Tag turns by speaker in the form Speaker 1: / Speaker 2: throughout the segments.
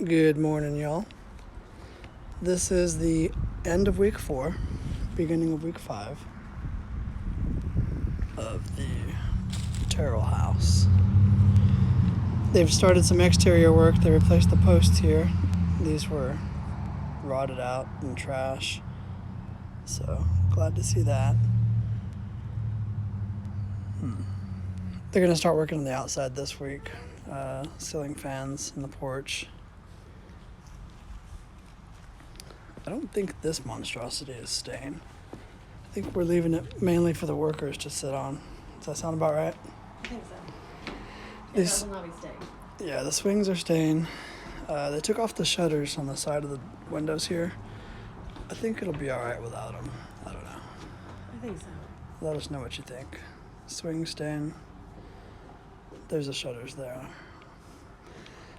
Speaker 1: Good morning, y'all. This is the end of week 4, beginning of week 5 of the Terrell house. They've started some exterior work. They replaced the posts here. These were rotted out and trash. So, glad to see that. They're going to start working on the outside this week. Ceiling fans in the porch. I don't think this monstrosity is staying. I think we're leaving it mainly for the workers to sit on. Does that sound about right?
Speaker 2: I think so.
Speaker 1: These,
Speaker 2: That will not be staying.
Speaker 1: yeah, the swings are staying. They took off the shutters on the side of the windows here. I think it'll be all right without them. I don't know.
Speaker 2: I think so.
Speaker 1: Let us know what you think. Swing staying. There's the shutters there.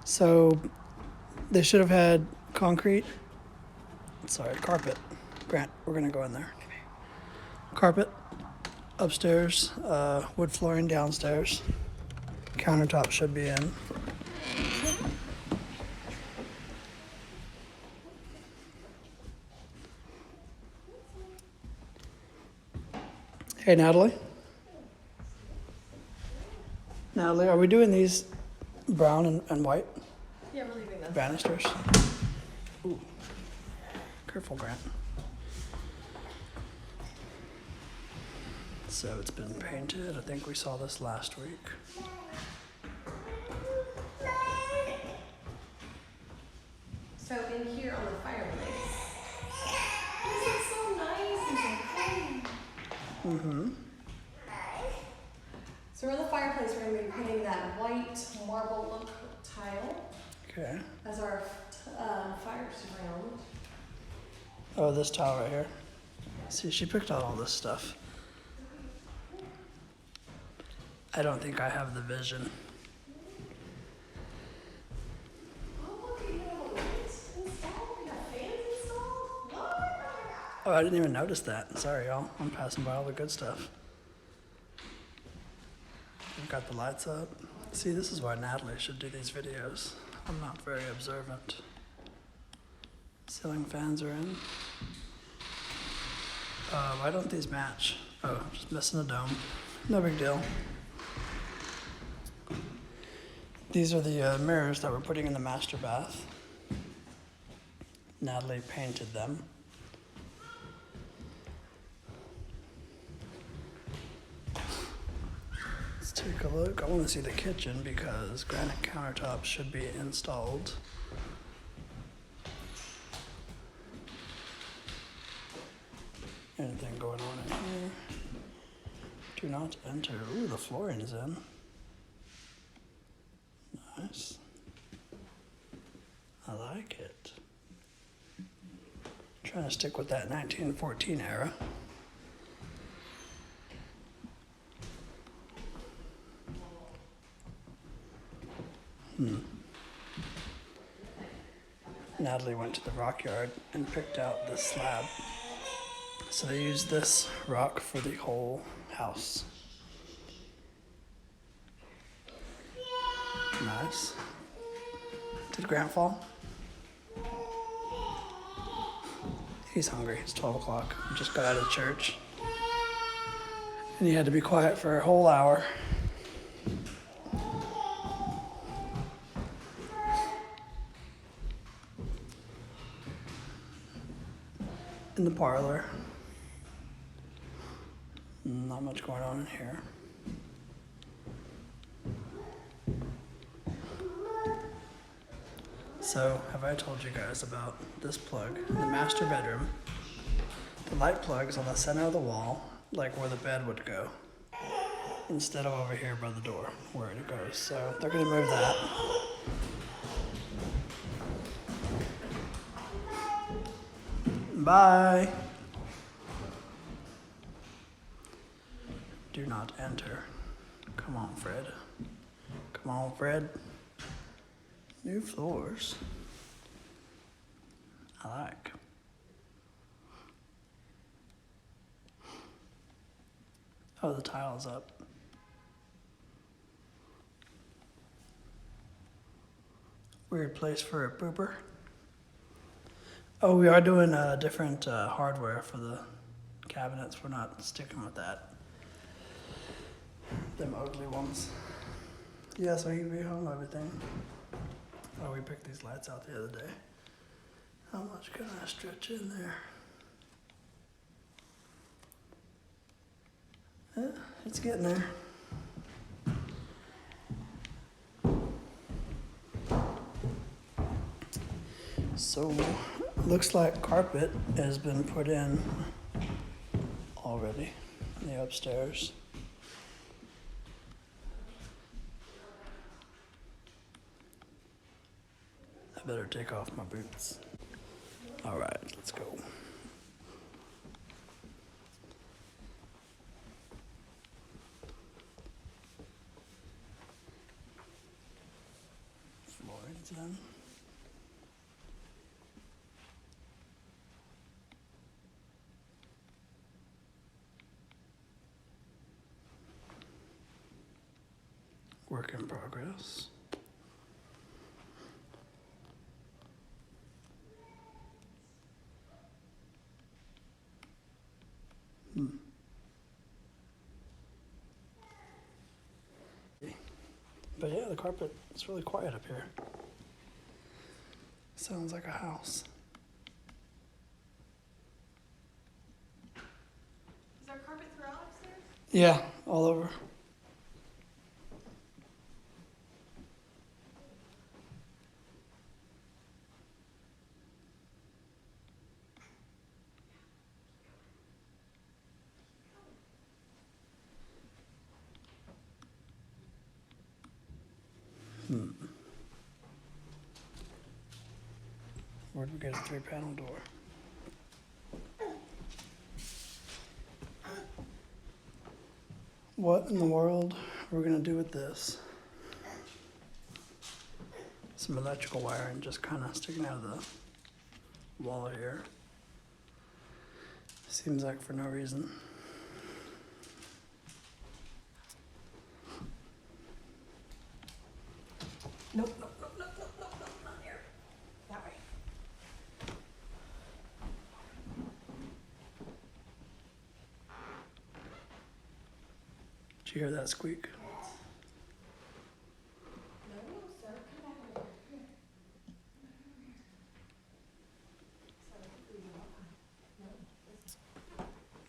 Speaker 1: So they should have had carpet. Grant, we're gonna go in there. Carpet upstairs, wood flooring downstairs. Countertop should be in. Hey, Natalie. Natalie, are we doing these brown and white
Speaker 2: Yeah, we're leaving this.
Speaker 1: banisters? Ooh. Careful, Grant. So it's been painted. I think we saw this last week.
Speaker 2: So in here on the fireplace. This is so nice and so clean.
Speaker 1: Mm-hmm.
Speaker 2: So on the fireplace, we're going to be putting that white marble look tile
Speaker 1: Okay.
Speaker 2: as our fire surround.
Speaker 1: Oh, this tile right here. See, she picked out all this stuff. I don't think I have the vision.
Speaker 2: Oh, look, you have a light installed? You have fans installed? What?
Speaker 1: Oh, I didn't even notice that. Sorry, y'all. I'm passing by all the good stuff. We've got the lights up. See, this is why Natalie should do these videos. I'm not very observant. Ceiling fans are in. Why don't these match? Oh, just missing a dome. No big deal. These are the mirrors that we're putting in the master bath. Natalie painted them. Let's take a look. I want to see the kitchen because granite countertops should be installed. Anything going on in here? Do not enter. Ooh, the flooring's in. Nice. I like it. Trying to stick with that 1914 era. Natalie went to the rock yard and picked out this slab. So they used this rock for the whole house. Nice. Did Grant fall? He's hungry. It's 12 o'clock. We just got out of church. And he had to be quiet for a whole hour. In the parlor. Not much going on in here. So, have I told you guys about this plug in the master bedroom? The light plug is on the center of the wall, like where the bed would go, instead of over here by the door where it goes. So, they're going to move that. Bye. Do not enter. Come on, Fred. Come on, Fred. New floors. I like. Oh, the tile's up. Weird place for a pooper. Oh, we are doing different hardware for the cabinets. We're not sticking with that. Them ugly ones. Yeah, so he rehung everything. Oh, we picked these lights out the other day. How much can I stretch in there? It's getting there. So, looks like carpet has been put in already in the upstairs. I better take off my boots. All right, let's go. Flooring's in. Work in progress. But yeah, the carpet, it's really quiet up here. Sounds like a house.
Speaker 2: Is there carpet throughout upstairs?
Speaker 1: Yeah, all over. Where'd we get a 3-panel door? What in the world are we gonna do with this? Some electrical wiring just kind of sticking out of the wall here. Seems like for no reason.
Speaker 2: Nope, nope, nope, nope, nope, nope, nope, not here. That way.
Speaker 1: Did you hear that squeak?
Speaker 2: No, sir, come back over here.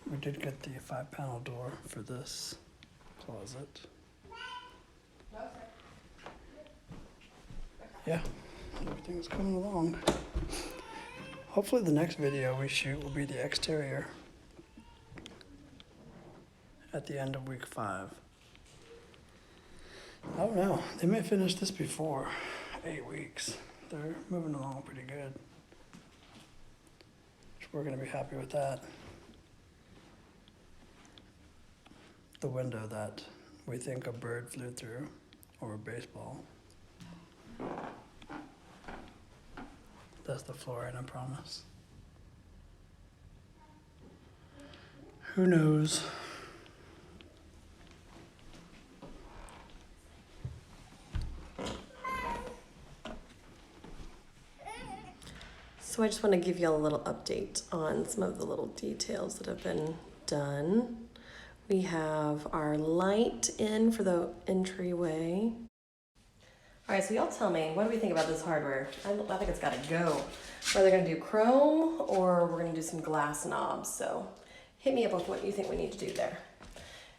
Speaker 1: We did get the 5-panel door for this closet.
Speaker 2: No, sir.
Speaker 1: Yeah, everything's coming along. Hopefully the next video we shoot will be the exterior at the end of week 5. I don't know, they may finish this before 8 weeks. They're moving along pretty good. We're gonna be happy with that. The window that we think a bird flew through, or a baseball. That's the flooring, I promise. Who knows?
Speaker 2: So I just want to give you all a little update on some of the little details that have been done. We have our light in for the entryway. All right, so y'all tell me, what do we think about this hardware? I think it's got to go. We're either going to do chrome or we're going to do some glass knobs. So hit me up with what you think we need to do there.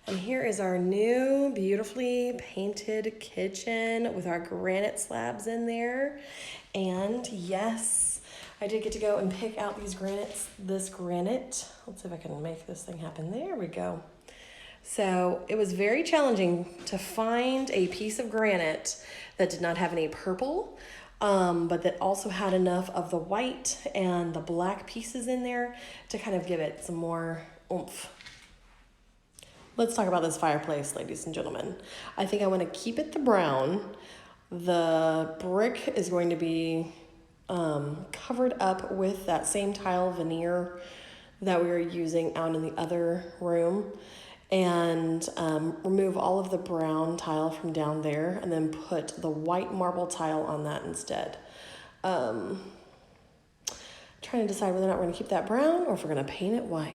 Speaker 2: And here is our new beautifully painted kitchen with our granite slabs in there. And yes, I did get to go and pick out this granite. Let's see if I can make this thing happen. There we go. So it was very challenging to find a piece of granite that did not have any purple, but that also had enough of the white and the black pieces in there to kind of give it some more oomph. Let's talk about this fireplace, ladies and gentlemen. I think I want to keep it the brown. The brick is going to be covered up with that same tile veneer that we were using out in the other room. and remove all of the brown tile from down there and then put the white marble tile on that instead. Trying to decide whether or not we're going to keep that brown or if we're going to paint it white.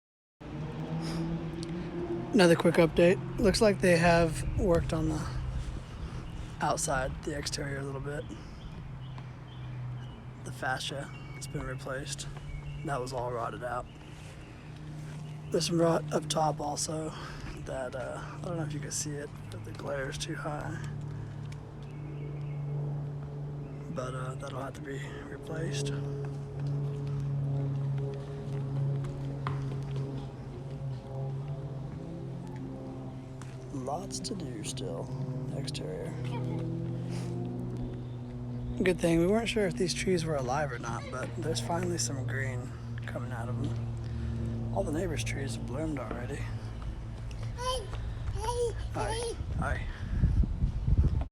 Speaker 1: Another quick update. Looks like they have worked on the outside, the exterior a little bit. The fascia has been replaced. That was all rotted out. There's some rot up top also that, I don't know if you can see it, but the glare is too high. But that'll have to be replaced. Lots to do still, exterior. Good thing, we weren't sure if these trees were alive or not, but there's finally some green coming out of them. All the neighbors' trees have bloomed already. Hi. Hi.